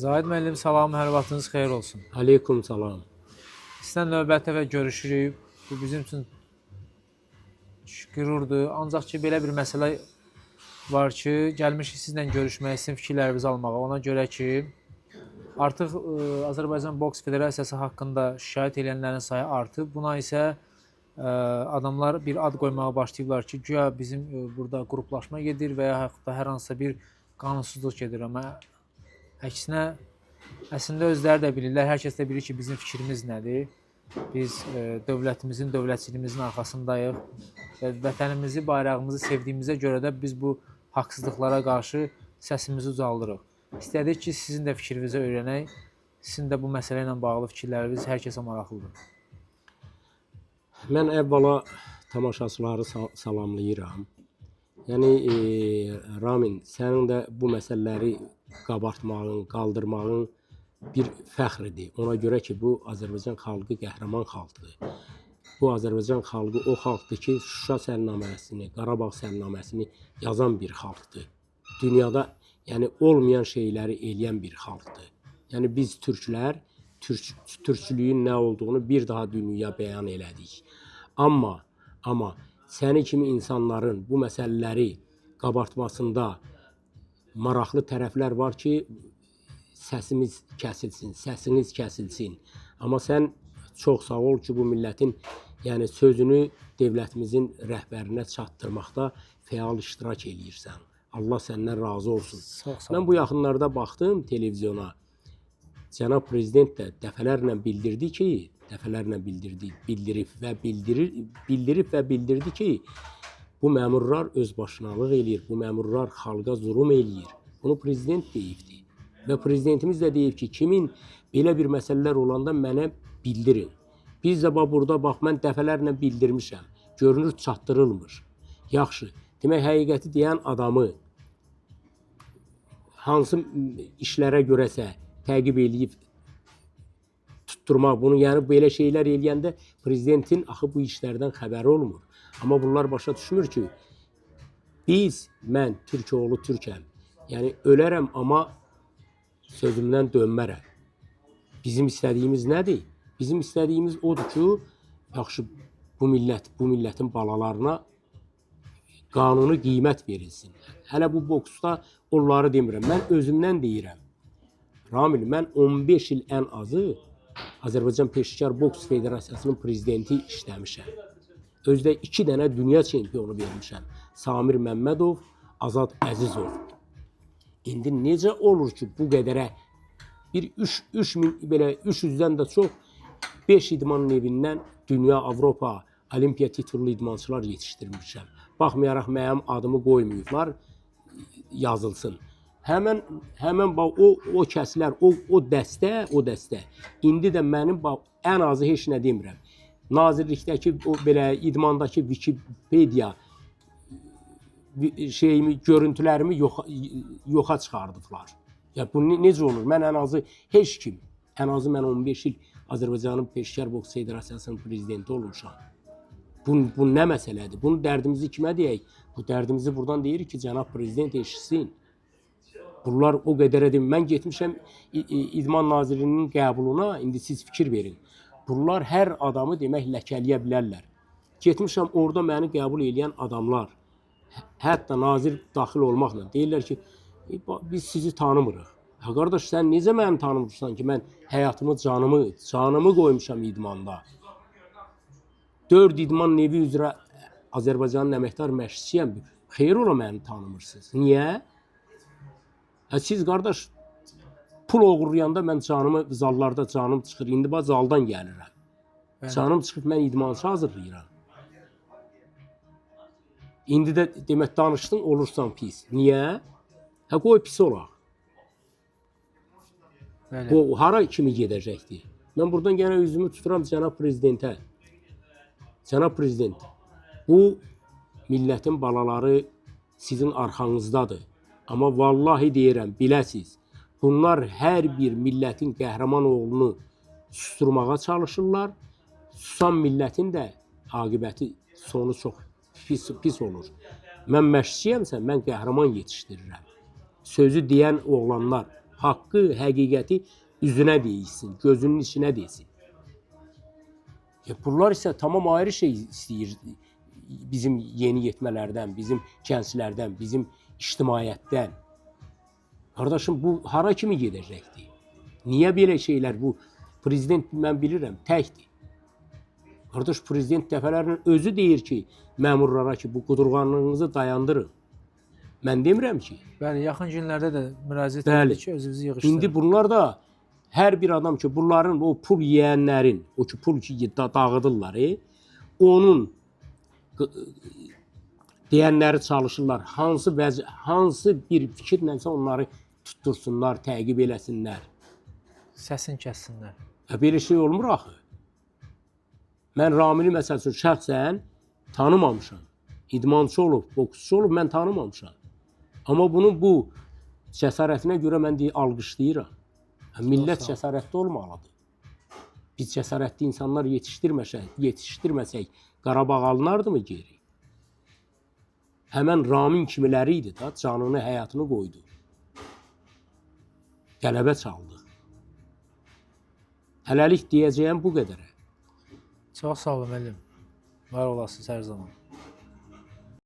Zahid müəllim, salam, hər vaxtınız xeyir olsun. Aleyküm salam. Sizdən növbəti dəfə görüşürük. Bu bizim üçün qürurdur. Ancaq ki, belə bir məsələ var ki, gəlmişik sizlə görüşməyə, sizin fikirlərinizi almağa. Ona görə ki, artıq Azərbaycan Boks Federasiyası haqqında şikayət edənlərin sayı artıb. Buna isə adamlar bir ad qoymağa başlayıblar ki, güya bizim burada qruplaşma gedir və ya hətta hər hansısa bir qanunsuzluq gedir. Amma əksinə, əslində özləri də bilirlər, hər kəs də bilir ki, bizim fikrimiz nədir. Biz dövlətimizin, dövlətçiliyimizin arxasındayıq və vətənimizi, bayrağımızı sevdiyimizə görə də biz bu haqsızlıqlara qarşı səsimizi ucaldırıq. İstədik ki, sizin də fikrinizi öyrənək, sizin də bu məsələ ilə bağlı fikirləriniz hər kəsə maraqlıdır. Mən əvvəla tamaşaçıları salamlayıram. Yəni, Ramin, sənin də bu məsələləri qabartmağın, qaldırmağın bir fəxridir. Ona görə ki, bu Azərbaycan xalqı qəhrəman xalqdır. Bu Azərbaycan xalqı o xalqdır ki, Şuşa səlnaməsini, Qarabağ səlnaməsini yazan bir xalqdır. Dünyada yəni olmayan şeyləri eləyən bir xalqdır. Yəni biz türklər türkçülüyün nə olduğunu bir daha dünyaya bəyan elədik. Amma səni kimi insanların bu məsələləri qabartmasında maraqlı tərəflər var ki, səsimiz kəsilsin, səsiniz kəsilsin. Amma sən çox sağ ol ki, bu millətin yəni sözünü dövlətimizin rəhbərinə çatdırmaqda fəal iştirak eləyirsən. Allah səndən razı olsun. Mən bu yaxınlarda baxdım televizyona. Cənab Prezident də dəfələrlə bildirdi ki, bildirib və bildirdi ki, bu məmurlar özbaşınalıq eləyir, bu məmurlar xalqa zulm eləyir. Bunu Prezident deyibdi. Və Prezidentimiz də deyib ki, kimin belə bir məsələlər olanda mənə bildirin. Biz də burada, bax, mən dəfələrlə bildirmişəm. Görünür, çatdırılmır. Yaxşı, demək, həqiqəti deyən adamı hansı işlərə görəsə təqib eləyib tutturmaq, bunu, yəni belə şeylər eləyəndə Prezidentin axı bu işlərdən xəbəri olmur. Amma bunlar başa düşmür ki, mən türk oğlu türkəm. Yəni, ölərəm, amma sözümdən dönmərəm. Bizim istədiyimiz nədir? Bizim istədiyimiz odur ki, yaxşı, bu millətin balalarına qanuni qiymət verilsin. Hələ bu boksda onları demirəm. Mən özümdən deyirəm. Ramil, mən 15 il ən azı Azərbaycan Peşəkar Boks Federasiyasının prezidenti işləmişəm. Özdə 2 dənə dünya çempionu vermişəm. Samir Məmmədov, Azad Əzizov. İndi necə olur ki, bu qədərə bir 300-dən də çox 5 idman evindən dünya, Avropa, Olimpiya titullu idmançılar yetişdirmişəm. Baxmayaraq mənim adımı qoymayıblar, yazılsın. Həmən o kəslər, o dəstə, indi də mənim ən azı heç nə demirəm. Nazirlikdəki, belə idmandakı Wikipedia görüntülərimi yoxa çıxardıblar. Ya bu necə olur? Mən ən azı heç kim, ən azı mən 15 il Azərbaycanın Peşəkar Boks Federasiyasının prezidenti olmuşam. Bu nə məsələdir? Bunu dərdimizi kimə deyək? Bu dərdimizi buradan deyirik ki, cənab prezident eşitsin. Bunlar o qədər edim. Mən getmişəm İdman Nazirliyinin qəbuluna, indi siz fikir verin. Bunlar hər adamı demək ləkələyə bilərlər. Getmişəm orada məni qəbul edən adamlar, hətta nazir daxil olmaqla deyirlər ki, biz sizi tanımırıq. Ya qardaş, sən necə məni tanımırsan ki, mən həyatımı, canımı qoymuşam idmanda. 4 idman nevi üzrə Azərbaycanın əməkdar məşqçisiyəm. Xeyr ola məni tanımırsınız. Niyə? Siz qardaş, pul oğurlayanda mən zallarda canım çıxır. İndi bax zaldan gəlirəm. Canım çıxıb mən idmançı hazırlayıram. İndi də demək danışdın, olursan pis. Niyə? Qoy pis olaq. Bu hara kimi gedəcəkdir? Mən buradan yenə üzümü tuturam cənab prezidentə. Cənab prezident, bu millətin balaları sizin arxanızdadır. Amma vallahi deyirəm, biləsiz, bunlar hər bir millətin qəhrəman oğlunu susturmağa çalışırlar. Susan millətin də aqibəti, sonu çox pis olur. Mən məşqçiyəmsə, mən qəhrəman yetişdirirəm. Sözü deyən oğlanlar haqqı, həqiqəti üzünə deyilsin, gözünün içinə deyilsin. Bunlar isə tamam ayrı şey istəyir bizim yeni yetmələrdən, bizim gənclərdən, bizim ictimaiyyətdən. Qardaşım, bu hara kimi gedəcəkdir? Niyə belə şeylər? Bu prezident, mən bilirəm, təkdir. Qardaş, prezident dəfələrlə özü deyir ki, məmurlara ki, bu qudurğanlığınızı dayandırın. Mən demirəm ki. Bəli, yaxın günlərdə də müraciət Bəli. etdik ki, özünüzü yığışdırın. İndi bunlar da hər bir adam ki, bunların o pul yeyənlərin, o ki pul ki dağıdırlar, onun deyənləri çalışırlar. Hansı bir fikirlənsə onları tuttursunlar, təqib eləsinlər. Səsin kəssinlər. Belə şey olmur axı. Mən Ramili məsəl üçün şəxsən tanımamışam. İdmançı olub, boksçu olub, mən tanımamışam. Amma bunun bu cəsarətinə görə mən alqışlayıram. Millət cəsarətli olmalıdır. Biz cəsarətli insanlar yetişdirməsək Qarabağ alınardımı geri? Həmən Ramin kimiləri idi da, canını, həyatını qoydu. Qələbə çaldı. Hələlik deyəcəyəm bu qədərə. Çox sağ olun müəllim. Var olasınız hər zaman.